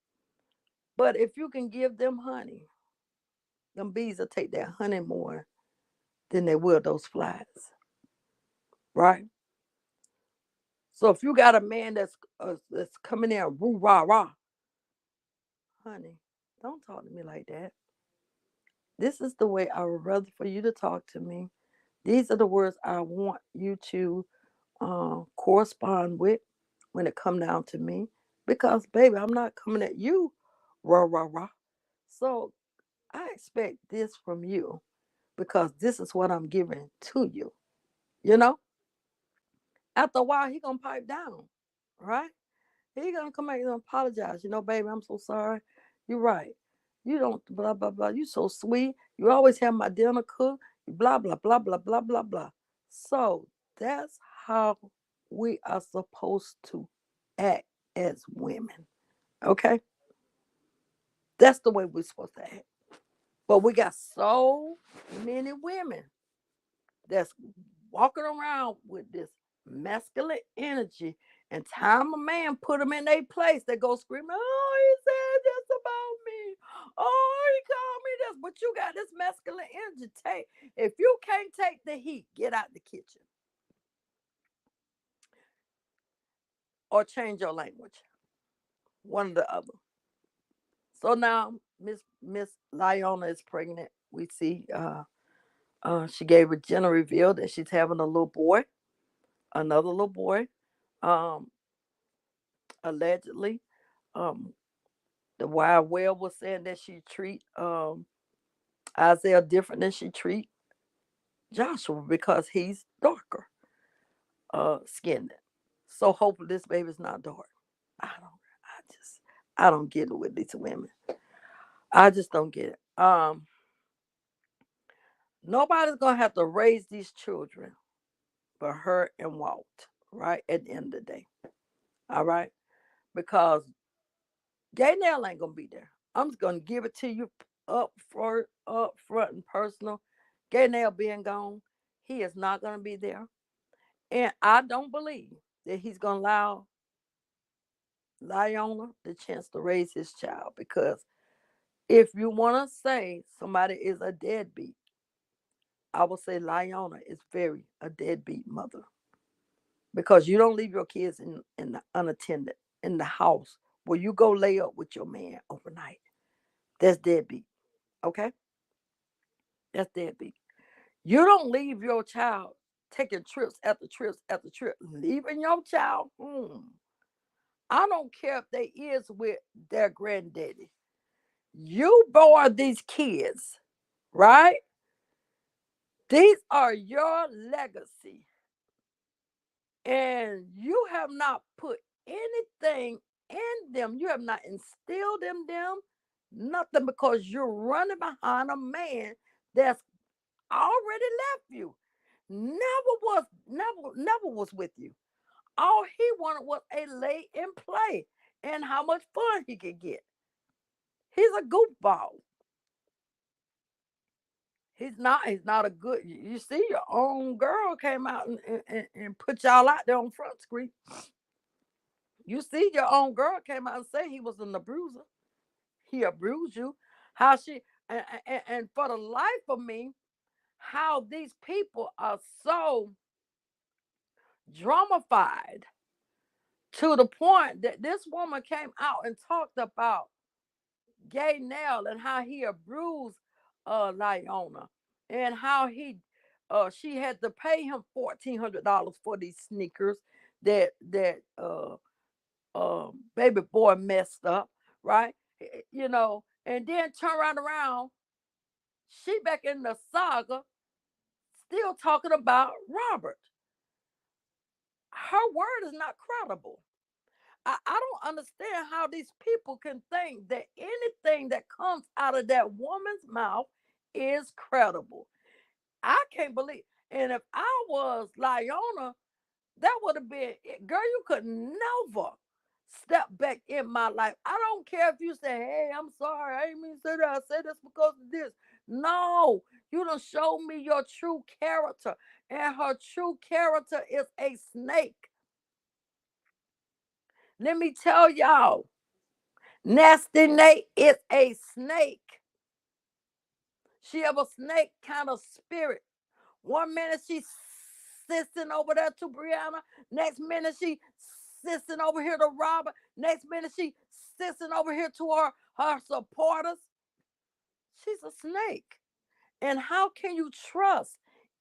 But if you can give them honey, them bees will take that honey more than they will those flies, right? So if you got a man that's coming in roo rah rah, honey, don't talk to me like that. This is the way I would rather for you to talk to me. These are the words I want you to correspond with when it come down to me. Because, baby, I'm not coming at you, rah, rah, rah. So I expect this from you because this is what I'm giving to you. You know? After a while, he going to pipe down, right? He gonna come back and apologize. Baby, I'm so sorry. You're right. You don't blah blah blah. You so sweet. You always have my dinner cooked. Blah blah blah blah blah blah blah. So that's how we are supposed to act as women. Okay, that's the way we're supposed to act. But we got so many women that's walking around with this masculine energy, and time a man put them in their place, they go screaming, oh, he said this about me. Oh, he called me this. But you got this masculine energy. If you can't take the heat, get out the kitchen or change your language. One or the other. So now Miss Liona is pregnant. We see she gave a gender reveal that she's having a little boy, another little boy. Um, Allegedly, um, the wild well was saying that she treat Isaiah different than she treat Joshua because he's darker skinned. So hopefully this baby's not dark. I don't get it with these women. I just don't get it. Nobody's gonna have to raise these children but her and Walt, right? At the end of the day. All right? Because Gay Nell ain't gonna be there. I'm just gonna give it to you up front and personal. Gay Nell being gone, He is not going to be there. And I don't believe that he's going to allow Lionel the chance to raise his child, because if you want to say somebody is a deadbeat, I would say Lionel is very a deadbeat mother, because you don't leave your kids in the unattended in the house where you go lay up with your man overnight. That's deadbeat. Okay? That's deadbeat. You don't leave your child taking trips after trips after trip, leaving your child home. I don't care if they is with their granddaddy. You bore these kids, right? These are your legacy. And you have not put anything in them. You have not instilled in them nothing, because you're running behind a man that's already left you. Never was with you. All he wanted was a lay and play and how much fun he could get. He's a goofball. He's not a good. You see, your own girl came out and put y'all out there on Front Street. You see, your own girl came out and said he was an abuser. He abused you. How she and for the life of me, how these people are so dramified to the point that this woman came out and talked about Gay Nell and how he abused Lyona, and how she had to pay him $1,400 for these sneakers that baby boy messed up, right? And then turn around, she back in the saga, still talking about Robert. Her word is not credible. I don't understand how these people can think that anything that comes out of that woman's mouth is credible. I can't believe. And if I was Lyona, that would have been it. Girl, you could never step back in my life. I don't care if you say, hey, I'm sorry, I didn't mean to say that. I said this because of this. No, you done show me your true character. And her true character is a snake. Let me tell y'all, Nasty Nate is a snake. She have a snake kind of spirit. One minute she sissing over there to Brianna. Next minute she sissing over here to Robert. Next minute she sissing over here to her supporters. She's a snake. And how can you trust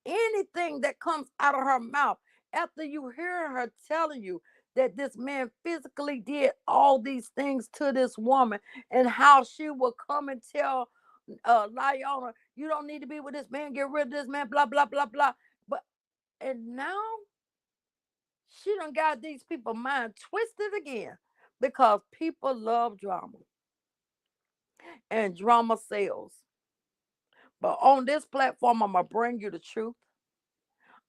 anything that comes out of her mouth after you hear her telling you that this man physically did all these things to this woman, and how she will come and tell Lyona, you don't need to be with this man, get rid of this man, blah, blah, blah, blah. But and now she done got these people mind twisted again, because people love drama and drama sells. But on this platform, I'm gonna bring you the truth.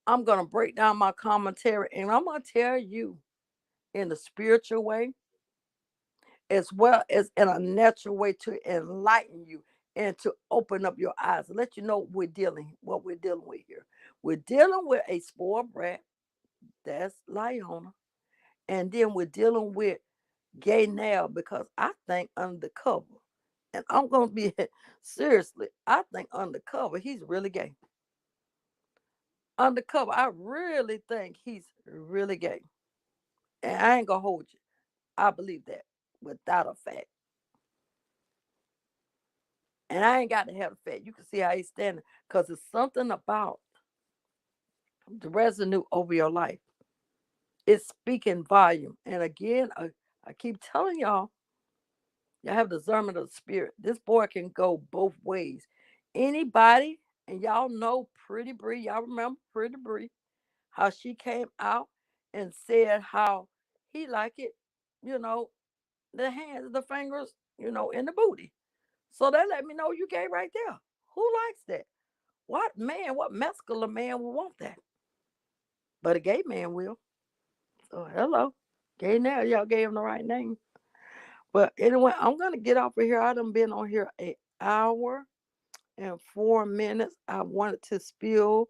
I'm going to break down my commentary, and I'm going to tell you in a spiritual way as well as in a natural way to enlighten you and to open up your eyes and let you know what we're dealing with here. We're dealing with a spoiled brat, that's Lyona, and then we're dealing with Gay Nell, because I think undercover, and I'm going to be seriously, I think undercover, he's really gay. Undercover, I really think he's really gay. And I ain't gonna hold you. I believe that without a fact. And I ain't got to have a fact. You can see how he's standing. Because it's something about the residue over your life. It's speaking volume. And again, I keep telling y'all have discernment of the spirit. This boy can go both ways. Anybody, and y'all know Pretty Bree, y'all remember Pretty Bree, how she came out and said how he liked it, you know, the hands, the fingers, in the booty. So that let me know you gay right there. Who likes that? What masculine man will want that? But a gay man will. So hello. Gay now, y'all gave him the right name. But anyway, I'm gonna get off of here. I done been on here an hour and 4 minutes. I wanted to spill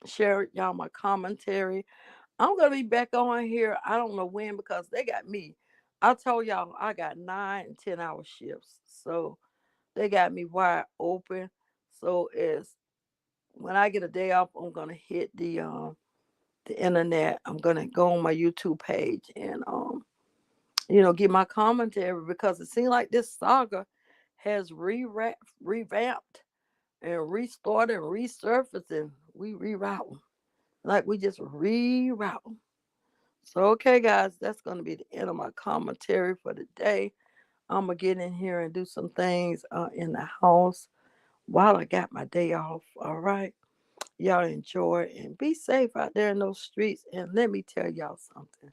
share y'all my commentary. I'm gonna be back on here. I don't know when because they got me. I told y'all I got 9 and 10 hour shifts, so they got me wide open. So as when I get a day off, I'm gonna hit the internet. I'm gonna go on my YouTube page and get my commentary because it seems like this saga has revamped and restarted and resurfaced, and we reroute 'em. Like we just reroute 'em. So okay, guys, that's gonna be the end of my commentary for the day. I'm gonna get in here and do some things in the house while I got my day off. All right. Y'all enjoy and be safe out there in those streets. And let me tell y'all something.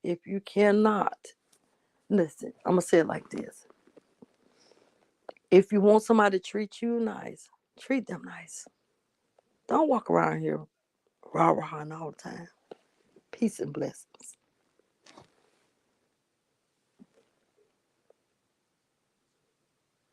If you cannot, listen, I'm going to say it like this. If you want somebody to treat you nice, treat them nice. Don't walk around here rah-rahing all the time. Peace and blessings.